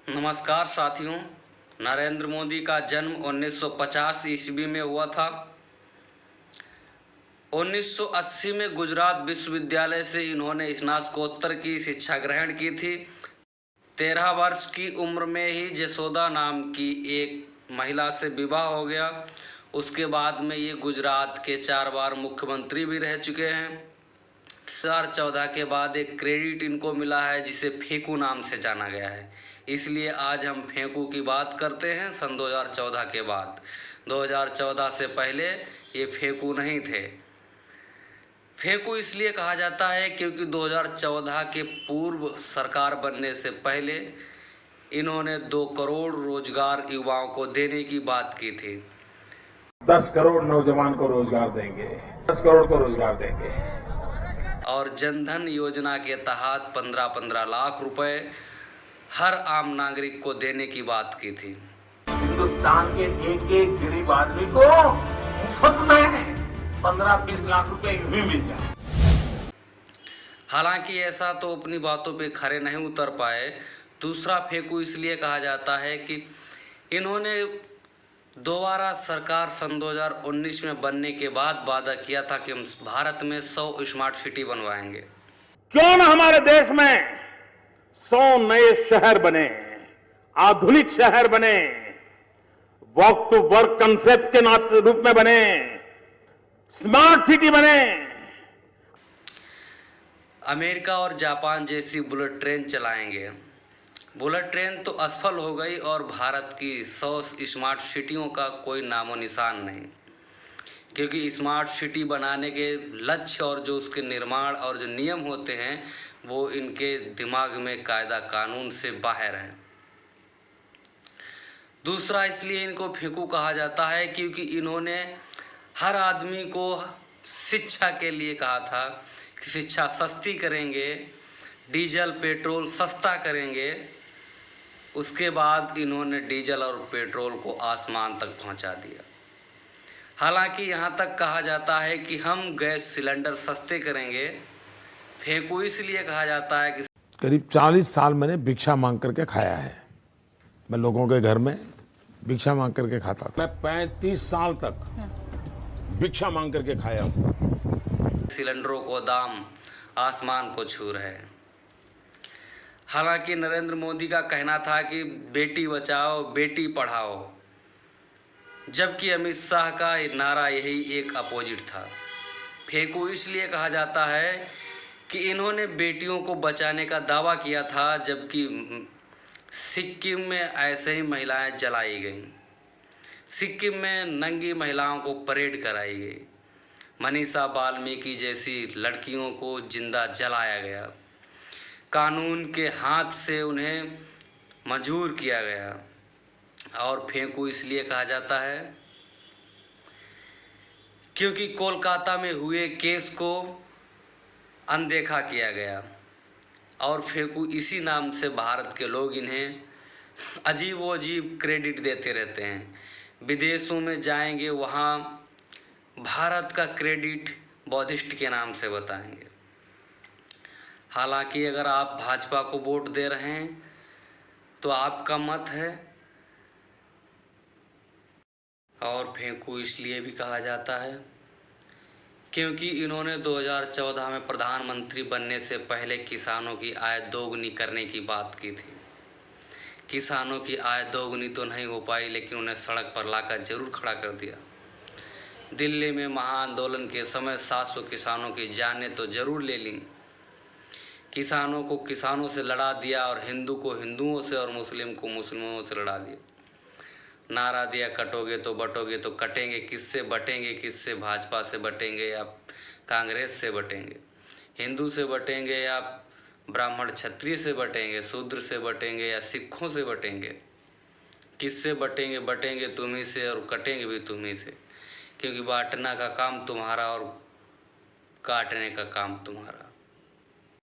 नमस्कार साथियों। नरेंद्र मोदी का जन्म 1950 ईस्वी में हुआ था। 1980 में गुजरात विश्वविद्यालय से इन्होंने स्नातकोत्तर की शिक्षा ग्रहण की थी। 13 वर्ष की उम्र में ही जसोदा नाम की एक महिला से विवाह हो गया। उसके बाद में ये गुजरात के 4 बार मुख्यमंत्री भी रह चुके हैं। 2014 के बाद एक क्रेडिट इनको मिला है जिसे फेंकू नाम से जाना गया है, इसलिए आज हम फेंकू की बात करते हैं। सन 2014 के बाद 2014 से पहले ये फेंकू नहीं थे। फेंकू इसलिए कहा जाता है क्योंकि 2014 के पूर्व सरकार बनने से पहले इन्होंने 2 करोड़ रोजगार युवाओं को देने की बात की थी। 10 करोड़ नौजवान को रोजगार देंगे, 10 करोड़ को रोजगार देंगे। और जनधन योजना के तहत 15-15 लाख रुपए हर आम नागरिक को देने की बात की थी। हिंदुस्तान के एक गरीब आदमी को मुफ्त में 15-20 लाख रुपए भी मिल जाए। हालांकि ऐसा तो अपनी बातों पे खरे नहीं उतर पाए। दूसरा फेंकू इसलिए कहा जाता है कि इन्होंने दोबारा सरकार सन 2019 में बनने के बाद वादा किया था कि हम भारत में 100 स्मार्ट सिटी बनवाएंगे। क्यों न हमारे देश में 100 नए शहर बने, आधुनिक शहर बने, वॉक टू वर्क कंसेप्ट के रूप में बने, स्मार्ट सिटी बने। अमेरिका और जापान जैसी बुलेट ट्रेन चलाएंगे। बुलेट ट्रेन तो असफल हो गई और भारत की 100 स्मार्ट सिटियों का कोई नामो निशान नहीं, क्योंकि स्मार्ट सिटी बनाने के लक्ष्य और जो उसके निर्माण और जो नियम होते हैं वो इनके दिमाग में कायदा कानून से बाहर हैं। दूसरा इसलिए इनको फेंकू कहा जाता है क्योंकि इन्होंने हर आदमी को शिक्षा के लिए कहा था कि शिक्षा सस्ती करेंगे, डीजल पेट्रोल सस्ता करेंगे। उसके बाद इन्होंने डीजल और पेट्रोल को आसमान तक पहुंचा दिया। हालांकि यहां तक कहा जाता है कि हम गैस सिलेंडर सस्ते करेंगे। फेंकू इसलिए कहा जाता है कि करीब 40 साल मैंने भिक्षा मांग करके खाया है। मैं लोगों के घर में भिक्षा मांग करके खाता था। मैं 35 साल तक भिक्षा मांग करके खाया हूँ। सिलेंडरों को दाम आसमान को छू रहे हैं। हालांकि नरेंद्र मोदी का कहना था कि बेटी बचाओ बेटी पढ़ाओ, जबकि अमित शाह का नारा यही एक अपोजिट था। फेंकू इसलिए कहा जाता है कि इन्होंने बेटियों को बचाने का दावा किया था, जबकि सिक्किम में ऐसे ही महिलाएं जलाई गईं। सिक्किम में नंगी महिलाओं को परेड कराई गई। मनीषा वाल्मीकि जैसी लड़कियों को जिंदा जलाया गया। कानून के हाथ से उन्हें मजबूर किया गया। और फेंकू इसलिए कहा जाता है क्योंकि कोलकाता में हुए केस को अनदेखा किया गया। और फेंकू इसी नाम से भारत के लोग इन्हें अजीब क्रेडिट देते रहते हैं। विदेशों में जाएंगे, वहाँ भारत का क्रेडिट बौद्धिस्ट के नाम से बताएंगे। हालांकि अगर आप भाजपा को वोट दे रहे हैं तो आपका मत है। और फेंकू इसलिए भी कहा जाता है क्योंकि इन्होंने 2014 में प्रधानमंत्री बनने से पहले किसानों की आय दोगुनी करने की बात की थी। किसानों की आय दोगुनी तो नहीं हो पाई, लेकिन उन्हें सड़क पर लाकर जरूर खड़ा कर दिया। दिल्ली में महाआंदोलन के समय 700 किसानों की जानें तो जरूर ले लीं। किसानों को किसानों से लड़ा दिया और हिंदू को हिंदुओं से और मुस्लिम को मुस्लिमों से लड़ा दिया। नारा दिया कटोगे तो बटोगे, तो कटेंगे किससे, बटेंगे किससे? भाजपा से बटेंगे या कांग्रेस से बटेंगे? हिंदू से बटेंगे या ब्राह्मण क्षत्रिय से बटेंगे? शूद्र से बटेंगे या सिखों से बटेंगे? किससे बटेंगे? बटेंगे तुम्ही से और कटेंगे भी तुम्ही से, क्योंकि बांटना का काम तुम्हारा और काटने का काम तुम्हारा।